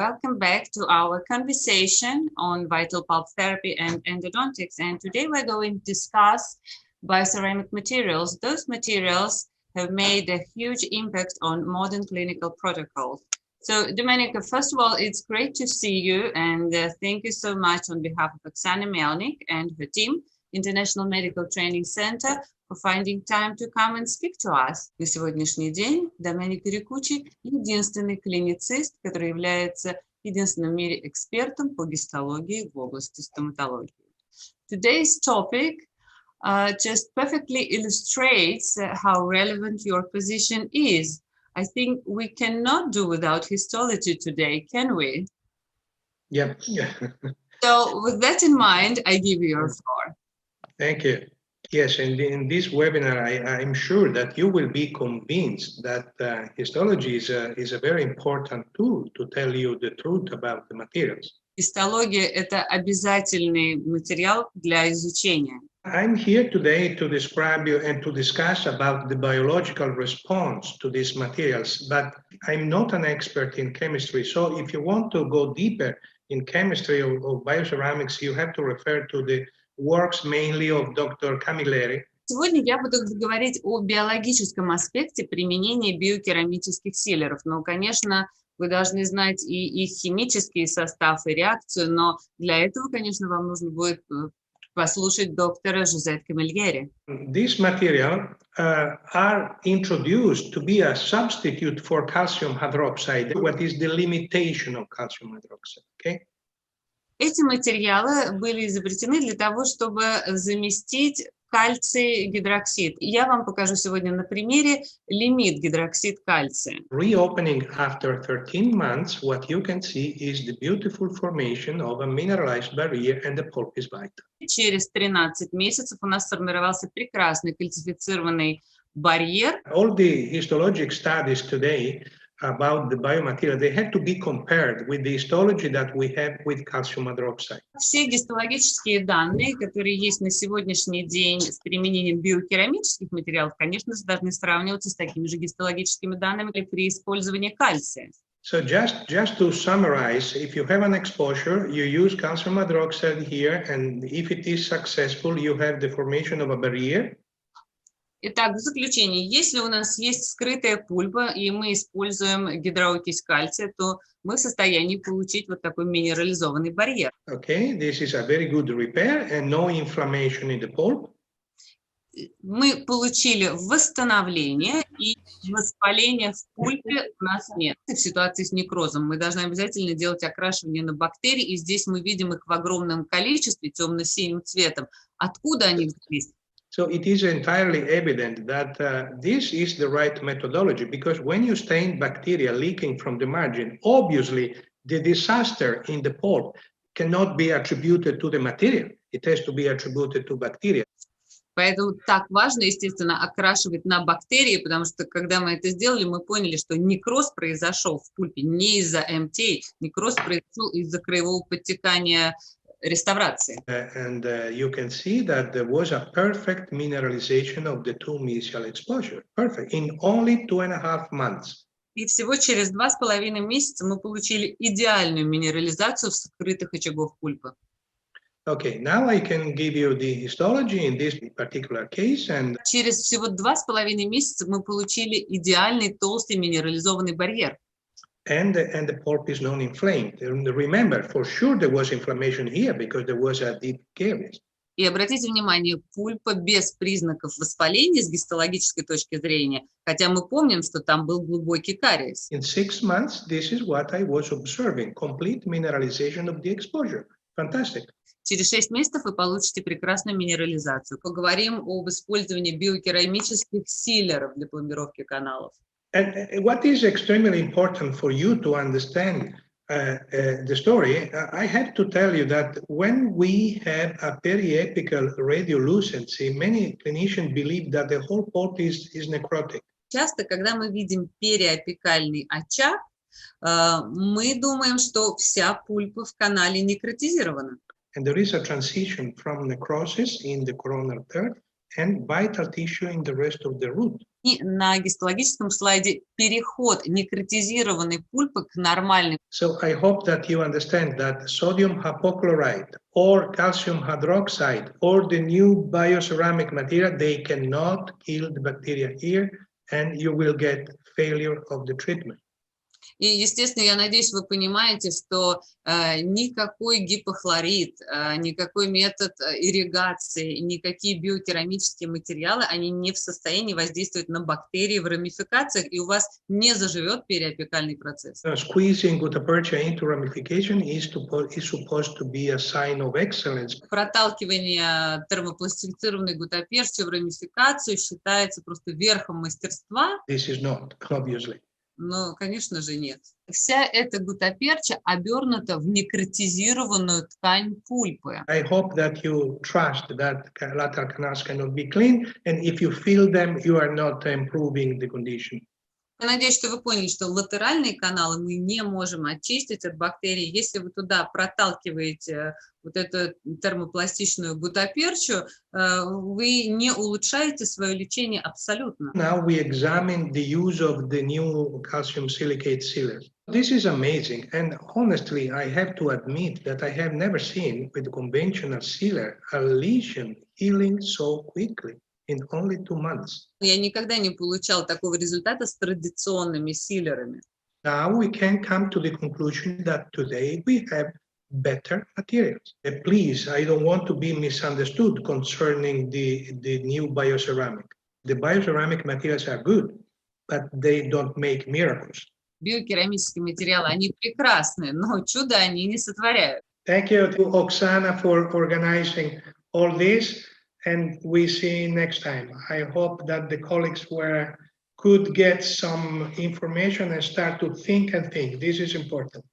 Welcome back to our conversation on vital pulp therapy and endodontics. And today we're going to discuss bioceramic materials. Those materials have made a huge impact on modern clinical protocols. So, Domenico, first of all, it's great to see you, and thank you so much on behalf of Oksana Melnik and her team, International Medical Training Center, for finding time to come and speak to us. На сегодняшний день Доменико Ricucci – единственный клиницист, который является единственным в мире экспертом по гистологии в области стоматологии. Today's topic just perfectly illustrates how relevant your position is. I think we cannot do without histology today, can we? Yeah. So with that in mind, I give you your floor. Thank you. Yes, and in this webinar, I'm sure that you will be convinced that histology is a very important tool to tell you the truth about the materials. Histология – это обязательный материал для изучения. I'm here today to describe you and to discuss about the biological response to these materials, but I'm not an expert in chemistry. So if you want to go deeper in chemistry or bioceramics, you have to refer to the works mainly of Dr. Camilleri. Сегодня я буду говорить о биологическом аспекте применения биокерамических силеров. Но, конечно, вы должны знать и их химический состав, и реакцию, но для этого, конечно, вам нужно будет послушать доктора Жозе Камильери. These materials are introduced to be a substitute for calcium hydroxide. What is the limitation of calcium hydroxide? Okay? Эти материалы были изобретены для того, чтобы заместить кальций гидроксид. Я вам покажу сегодня на примере лимит гидроксид кальция. Reopening after 13 months, what you can see is the beautiful formation of a mineralized barrier and the pulp is vital. Через 13 месяцев у нас сформировался прекрасный кальцифицированный барьер. All the histologic studies today about the biomaterial, they have to be compared with the histology that we have with calcium hydroxide. Все гистологические данные, которые есть на сегодняшний день с применением биокерамических материалов, конечно же, должны сравниваться с такими же гистологическими данными при использовании кальция. So just to summarize, if you have an exposure, you use calcium hydroxide here, and if it is successful, you have the formation of a barrier. Итак, в заключение, если у нас есть скрытая пульпа, и мы используем гидроокись кальция, то мы в состоянии получить вот такой минерализованный барьер. Okay, this is a very good repair and no inflammation in the pulp. Мы получили восстановление, и воспаления в пульпе у нас нет. В ситуации с некрозом мы должны обязательно делать окрашивание на бактерии, и здесь мы видим их в огромном количестве, темно-синим цветом. Откуда они взялись? So it is entirely evident that this is the right methodology, because when you stain bacteria leaking from the margin, obviously the disaster in the pulp cannot be attributed to the material. It has to be attributed to bacteria. Поэтому так важно, естественно, окрашивать на бактерии, потому что, когда мы это сделали, мы поняли, что некроз произошел в пульпе не из-за МТ, некроз произошел из-за краевого подтекания реставрации. And you can see that there was a perfect mineralization of the two mesial exposure. Perfect. In only 2.5 months. И всего через 2,5 месяца мы получили идеальную минерализацию скрытых очагов пульпы. Okay, now I can give you the histology in this particular case. And через всего 2,5 месяца мы получили идеальный толстый минерализованный барьер. And the pulp is non-inflamed. Remember, for sure there was inflammation here because there was a deep caries. И обратите внимание, пульпа без признаков воспаления с гистологической точки зрения, хотя мы помним, что там был глубокий кариес. In 6 months, this is what I was observing, complete mineralization of the exposure. Fantastic. Через 6 месяцев вы получите прекрасную минерализацию. Поговорим об использовании биокерамических силеров для пломбировки каналов. And what is extremely important for you to understand the story, I have to tell you that when we have a periapical radiolucency, many clinicians believe that the whole pulp is necrotic. Часто, когда мы видим периапикальный очаг, мы думаем, что вся пульпа в канале некротизирована. And there is a transition from necrosis in the coronal third and vital tissue in the rest of the root. И на гистологическом слайде переход некротизированной пульпы к нормальной. So I hope that you understand that sodium hypochlorite or calcium hydroxide or the new bioceramic material, they cannot kill the bacteria here, and you will get failure of the treatment. И, естественно, я надеюсь, вы понимаете, что никакой гипохлорид, никакой метод ирригации, никакие биокерамические материалы, они не в состоянии воздействовать на бактерии в рамификациях, и у вас не заживет периапикальный процесс. Squeezing gutta-percha into ramification is supposed to be a sign of excellence. Проталкивание термопластифицированной гутаперчи в рамификацию считается просто верхом мастерства. This is not, obviously. Но, конечно же, нет. Вся эта гутаперча обернута в некротизированную ткань пульпы. I hope that you trust that lateral canals cannot be clean, and if you feel them, you are not improving the condition. Я надеюсь, что вы поняли, что латеральные каналы мы не можем очистить от бактерий. Если вы туда проталкиваете вот эту термопластичную гутаперчу, вы не улучшаете свое лечение абсолютно. Now we examine the use of the new calcium silicate sealers. This is amazing, and honestly, I have to admit that I have never seen with conventional sealer a lesion healing so quickly. In only 2 months. Я никогда не получал такого результата с традиционными силерами. Now we can come to the conclusion that today we have better materials. Please, I don't want to be misunderstood concerning the new bioceramic. The bioceramic materials are good, but they don't make miracles. Биокерамические материалы, они прекрасны, но чудо они не сотворяют. Thank you to Oksana for organizing all this. And we see next time. I hope that the colleagues could get some information and start to think and think. This is important.